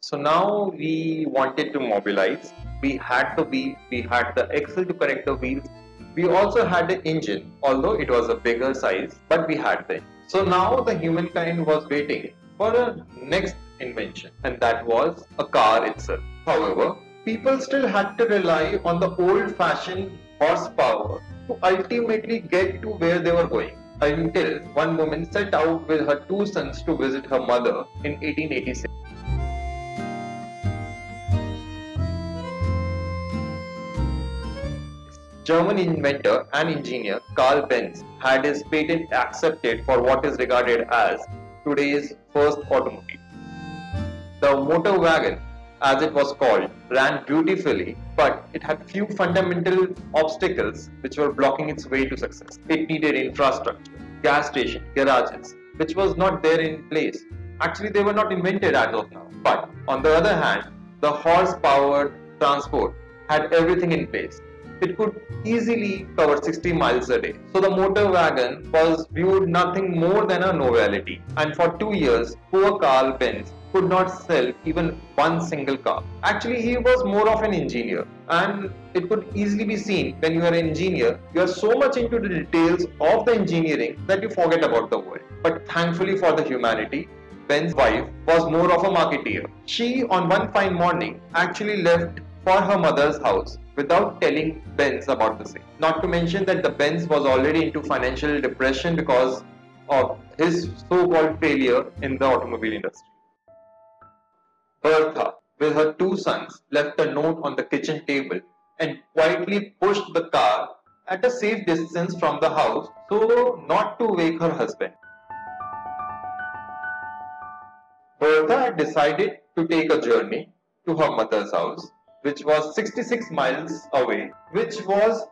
So now we wanted to mobilize. We had the wheel, we had the axle to connect the wheels. We also had the engine, although it was a bigger size, but we had the engine. So now the humankind was waiting for a next invention, and that was a car itself. However, people still had to rely on the old-fashioned horsepower to ultimately get to where they were going. Until one woman set out with her two sons to visit her mother in 1886. German inventor and engineer Carl Benz had his patent accepted for what is regarded as today's first automobile. The motor wagon, as it was called, ran beautifully, but it had few fundamental obstacles which were blocking its way to success. It needed infrastructure, gas station, garages, which was not there in place. Actually, they were not invented as of now. But on the other hand, the horse-powered transport had everything in place. It could easily cover 60 miles a day. So the motor wagon was viewed nothing more than a novelty. And for 2 years, poor Carl Benz could not sell even one single car. Actually, he was more of an engineer, and it could easily be seen when you are an engineer, you are so much into the details of the engineering that you forget about the world. But thankfully for the humanity, Benz's wife was more of a marketeer. She, on one fine morning, actually left for her mother's house without telling Benz about the same. Not to mention that the Benz was already into financial depression because of his so-called failure in the automobile industry. Bertha, with her two sons, left a note on the kitchen table and quietly pushed the car at a safe distance from the house so not to wake her husband. Bertha had decided to take a journey to her mother's house, which was 66 miles away, which was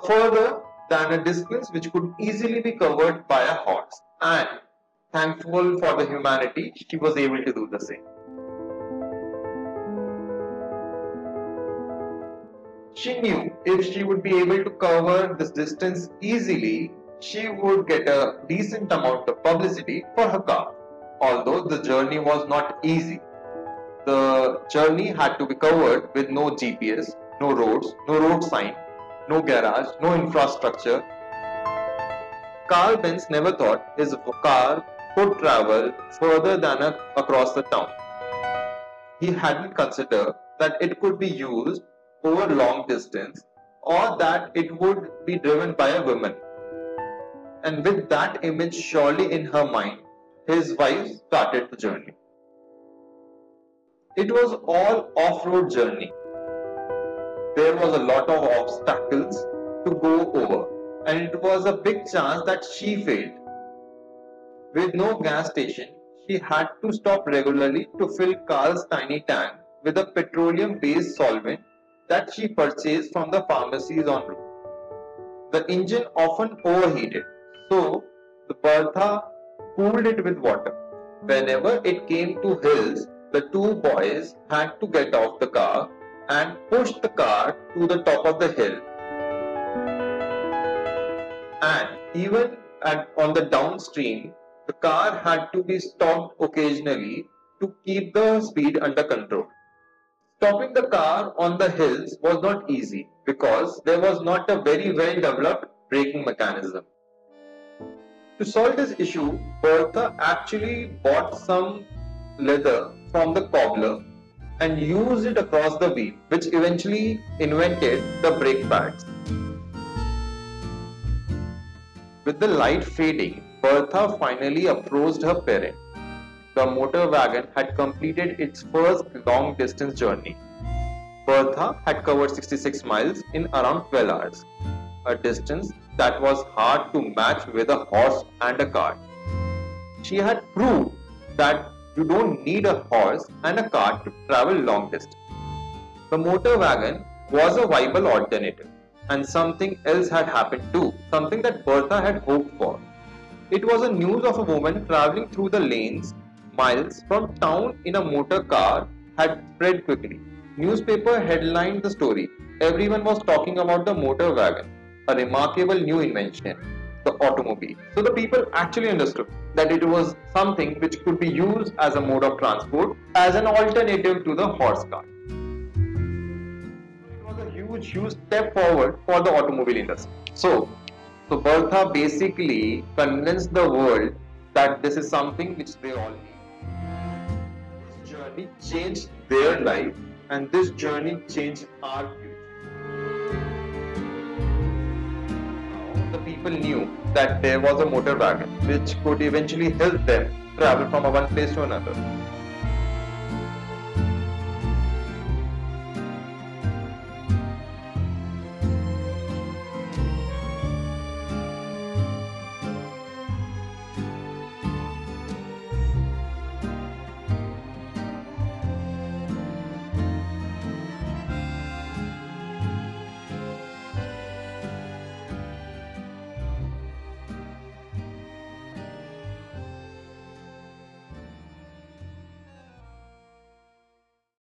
further than a distance which could easily be covered by a horse. And thankful for the humanity, she was able to do the same. She knew if she would be able to cover this distance easily, she would get a decent amount of publicity for her car. Although the journey was not easy. The journey had to be covered with no GPS, no roads, no road sign, no garage, no infrastructure. Carl Benz never thought his car could travel further than across the town. He hadn't considered that it could be used over long distance or that it would be driven by a woman. And with that image surely in her mind, his wife started the journey. It was all off-road journey. There was a lot of obstacles to go over, and it was a big chance that she failed. With no gas station, she had to stop regularly to fill Carl's tiny tank with a petroleum-based solvent that she purchased from the pharmacies en route. The engine often overheated, so the Bertha cooled it with water. Whenever it came to hills, the two boys had to get off the car and push the car to the top of the hill. And even on the downstream, the car had to be stopped occasionally to keep the speed under control. Stopping the car on the hills was not easy because there was not a very well developed braking mechanism. To solve this issue, Bertha actually bought some leather from the cobbler and used it across the wheel, which eventually invented the brake pads. With the light fading, Bertha finally approached her parent. The motor wagon had completed its first long distance journey. Bertha had covered 66 miles in around 12 hours, a distance that was hard to match with a horse and a cart. She had proved that you don't need a horse and a cart to travel long distance. The motor wagon was a viable alternative, and something else had happened too, something that Bertha had hoped for. It was a news of a woman traveling through the lanes miles from town in a motor car had spread quickly. Newspaper headlined the story. Everyone was talking about the motor wagon, a remarkable new invention. the automobile. So the people actually understood that it was something which could be used as a mode of transport, as an alternative to the horse cart. It was a huge step forward for the automobile industry. So Bertha basically convinced the world that this is something which they all need. This journey changed their life, and this journey changed our future. Now, the people knew that there was a motor wagon which could eventually help them travel from one place to another.